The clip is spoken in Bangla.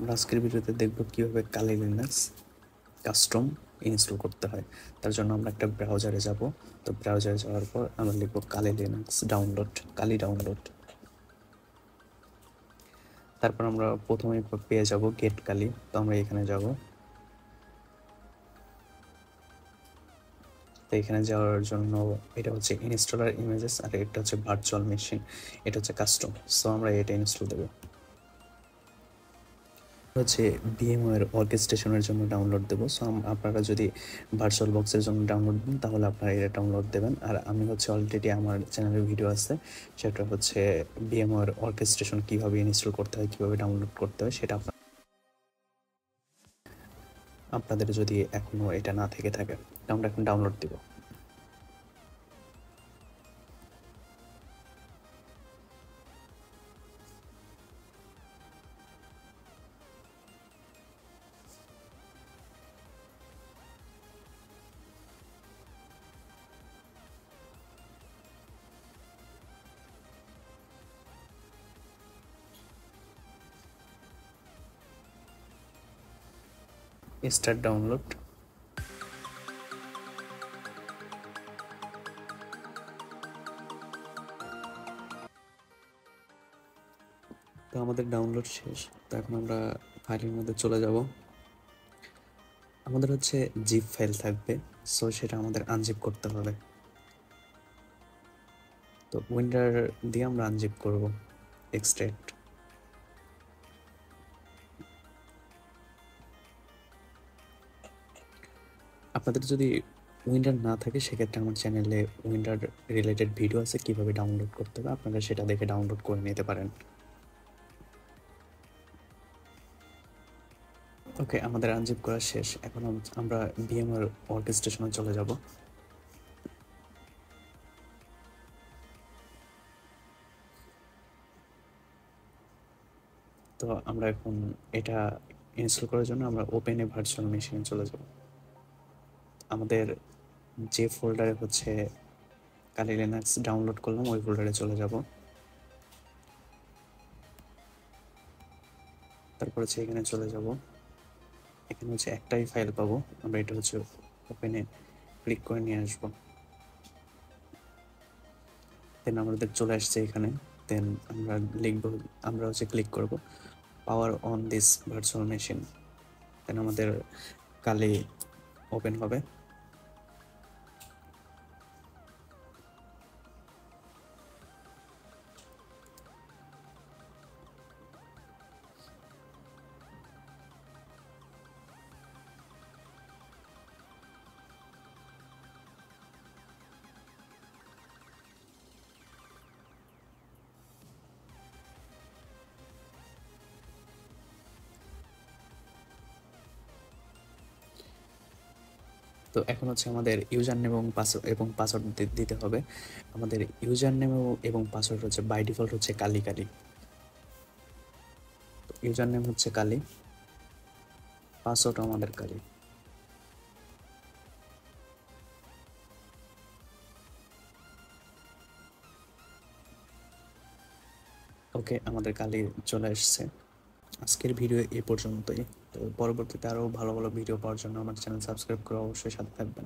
আমরা আজকের ভিডিওতে দেখব কিভাবে কালি লিনাক্স কাস্টম ইনস্টল করতে হয়। তার জন্য আমরা একটা ব্রাউজারে যাব। তো ব্রাউজারে যাওয়ার পর আমরা লিখব কালি লিনাক্স ডাউনলোড, কালি ডাউনলোড। তারপর আমরা প্রথমে পেয়ে যাব গেট কালি। তো আমরা এখানে যাব। তো এখানে যাওয়ার জন্য এটা হচ্ছে ইনস্টলার ইমেজেস, আর এটা হচ্ছে ভার্চুয়াল মেশিন, এটা হচ্ছে কাস্টম। সো আমরা এটা ইনস্টল দেবো। হচ্ছে ভিএমওয়্যার অর্কেস্ট্রেশনের জন্য ডাউনলোড দেবো। সো আপনারা যদি ভার্চুয়াল বক্সের জন্য ডাউনলোড দেন তাহলে আপনারা এটা ডাউনলোড দেবেন। আর আমি হচ্ছে অলরেডি আমার চ্যানেলে ভিডিও আছে, সেটা হচ্ছে ভিএমওয়্যার অর্কেস্ট্রেশন কীভাবে ইনস্টল করতে হয়, কীভাবে ডাউনলোড করতে হয়, সেটা আপনাদের যদি এখনও এটা না থেকে থাকে আমরা এখন ডাউনলোড দেবো। Start download. তো আমাদের ডাউনলোড শেষ। তো এখন আমরা ফাইলের মধ্যে চলে যাব। আমাদের হচ্ছে জিপ ফাইল থাকবে, সো সেটা আমাদের আনজিপ করতে হবে। তো উইন্ডার দিয়ে আমরা আনজিপ করব, এক্সট্রাক্ট। আপনাদের যদি উইন্ডার না থাকে সেক্ষেত্রে আমার চ্যানেলে উইন্ডার রিলেটেড ভিডিও আছে, কিভাবে ডাউনলোড করতে হবে, আপনারা সেটা দেখে ডাউনলোড করে নিতে পারেন। ওকে, আমাদের আনজিপ করা শেষ। এখন আমরা ভিএমওয়্যার অর্কেস্ট্রেশনে চলে যাব। তো আমরা এখন এটা ইনস্টল করার জন্য আমরা ওপেন এ ভার্চুয়াল মেশিনে চলে যাব। আমাদের যে ফোল্ডারে হচ্ছে কালি লিনাক্স ডাউনলোড করলাম ওই ফোল্ডারে চলে যাব। তারপর হচ্ছে এখানে চলে যাব। এখানে হচ্ছে একটাই ফাইল পাবো, আমরা এটা হচ্ছে ওপেনে ক্লিক করে নিয়ে আসবো। দেন আমাদের চলে আসছে এখানে। দেন আমরা লিখবো, আমরা হচ্ছে ক্লিক করব power on this virtual machine. Then আমাদের কালি ওপেন হবে। তো এখন হচ্ছে আমাদের ইউজার নেম এবং পাসওয়ার্ড দিতে হবে। আমাদের ইউজার নেম এবং পাসওয়ার্ড হচ্ছে বাই ডিফল্ট হচ্ছে কালি কালি। ইউজার নেম হচ্ছে কালি, পাসওয়ার্ড আমাদের কালি। ওকে, আমাদের কালি চলে আসছে। আজকের ভিডিও এ পর্যন্তই। তো পরবর্তীতে আরও ভালো ভালো ভিডিও পাওয়ার জন্য আমার চ্যানেল সাবস্ক্রাইব করে অবশ্যই সাথে থাকবেন।